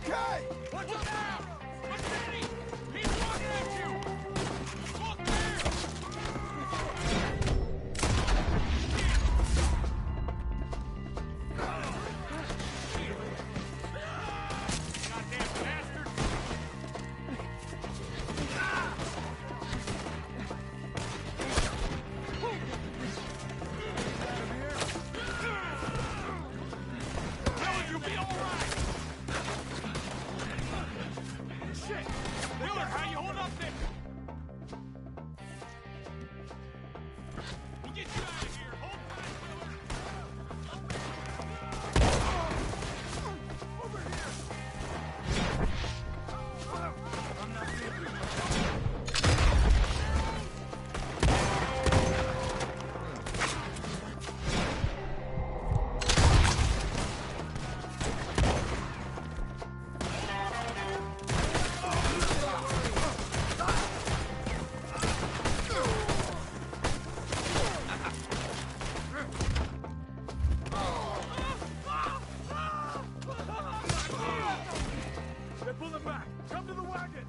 K: okay?
D: What's up now? McKinney! He's looking at you! Look there! Goddamn bastard! Miller, you'll be all right! Shit! Miller, how you hold up there? We'll get you out of here. Hold tight, Miller. Over here. I'm not leaving. They're pulling back. Come to the wagon.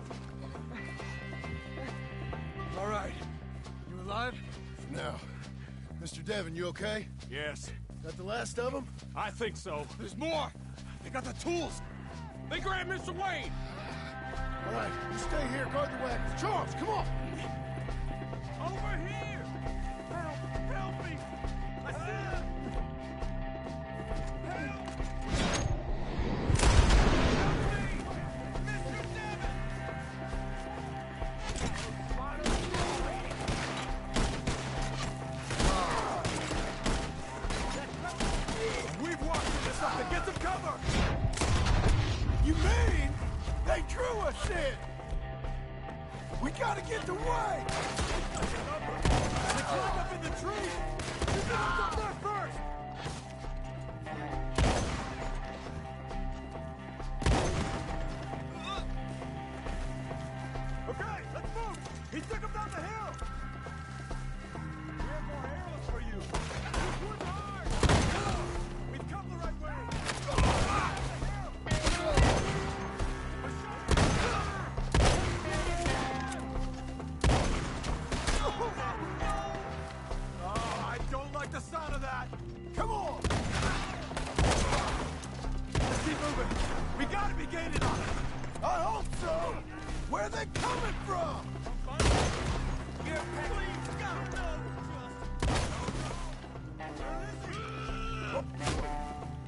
K: All right. You alive?
B: Now, Mr. Devon, you okay?
K: Yes.
B: That the last of them?
K: I think so. There's more. They got the tools. They grabbed Mr. Wayne.
B: All right, you stay here, guard the wagons. Charles, come on!
K: Over here. Help me. I see him.
D: We've walked into something. Get some cover.
K: You mean they drew us in? We gotta get the way. They climbed up in the tree. You get up there first. Okay, let's move. He took him down the hill. We have more arrows for you. This one's hard. We've come the right way. Oh, I don't like the sound of that. Come on. Let's keep moving. We gotta be gaining on it. I hope so. Where are they coming from? Please, God, no.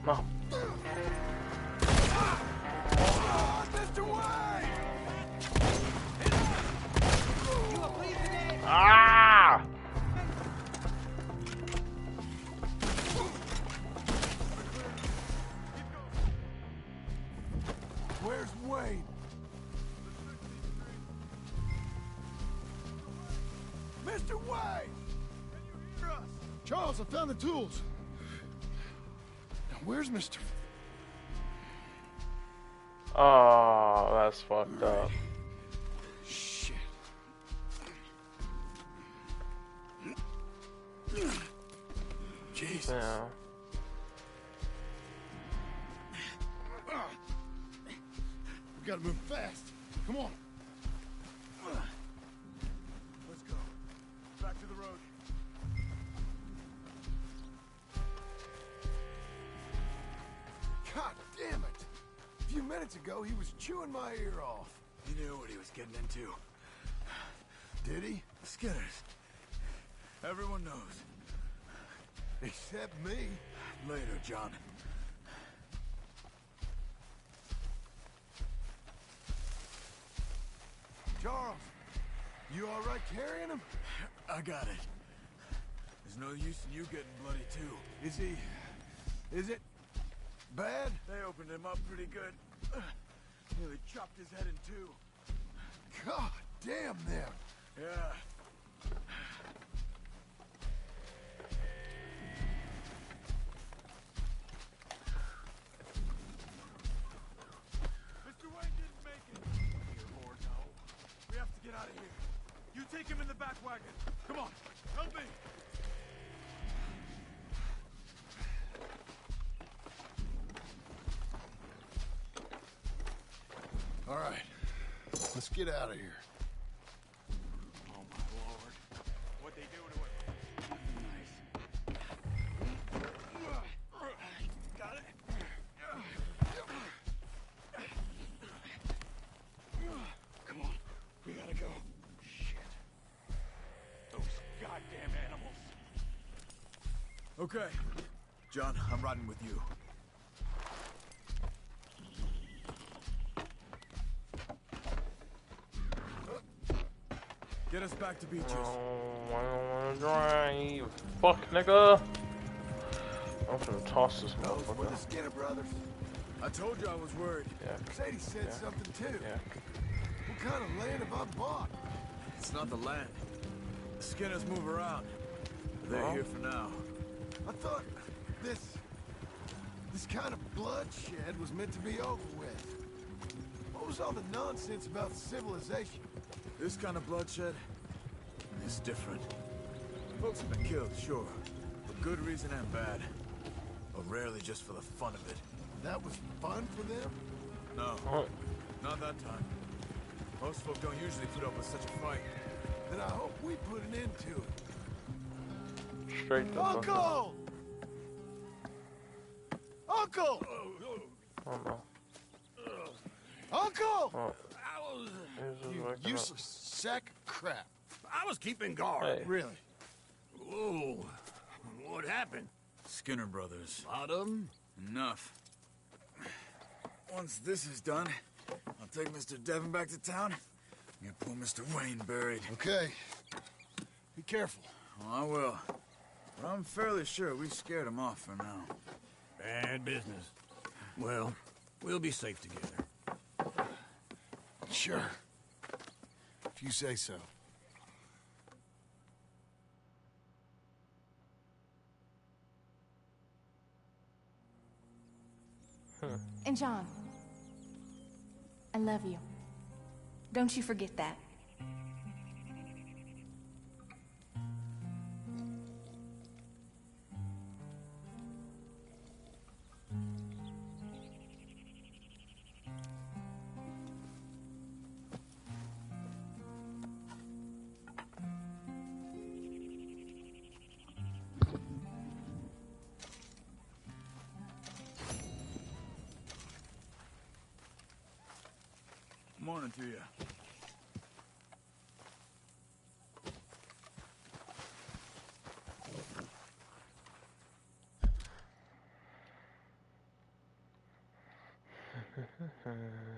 M: No.
K: Ah, Mr. Wayne!
M: Ah!
K: Where's Wayne? Mr. Wayne! Can you hear us?
B: Charles, I found the tools. Now, where's Mr.
M: Oh, that's fucked up.
B: Shit. Jesus.
M: Yeah.
B: We gotta move fast. Come on.
K: Let's go. Back to the road. God damn it! A few minutes ago, he was chewing my ear off.
I: He knew what he was getting into.
K: Did he?
I: Skinners. Everyone knows.
K: Except me.
I: Later, John.
K: Charles, you all right carrying him?
I: I got it. There's no use in you getting bloody, too.
K: Is he... is it bad?
I: They opened him up pretty good. Nearly chopped his head in two.
K: God damn them.
I: Yeah.
K: Mr. Wayne didn't make it. Here or no. We have to get out of here. You take him in the back wagon. Come on, help me.
B: All right, let's get out of here.
D: Oh, my lord. What'd they do to him? Got it. Come on. We gotta go. Shit. Those goddamn animals.
I: Okay. John, I'm riding with you. Get us back to Beaches.
M: Oh, I don't wanna drive. Fuck, nigga. I'm gonna toss this motherfucker.
K: We're the Skinner brothers.
I: I told you I was worried.
M: Yeah.
K: Sadie said something too.
M: Yeah.
K: What kind of land have I bought?
I: It's not the land. The Skinners move around. They're here for now.
K: I thought this kind of bloodshed was meant to be over with. What was all the nonsense about civilization?
I: This kind of bloodshed is different. Folks have been killed, sure. For good reason and bad. But rarely just for the fun of it.
K: That was fun for them?
I: No. Not that time. Most folk don't usually put up with such a fight.
K: Then I hope we put an end to it.
M: Straight the fuck up.
K: Uncle! Uncle!
M: Oh no.
K: Uncle!
M: Oh.
K: You useless sack of crap.
E: I was keeping guard.
M: Hey.
K: Really?
E: Whoa. What happened?
C: Skinner brothers.
E: Lot of them?
C: Enough. Once this is done, I'll take Mr. Devon back to town and get poor Mr. Wayne buried.
B: Okay. Be careful.
C: Oh, I will. But I'm fairly sure we scared him off for now.
E: Bad business. Well, we'll be safe together.
B: Sure. If you say so.
S: And John, I love you. Don't you forget that.
C: Morning to you.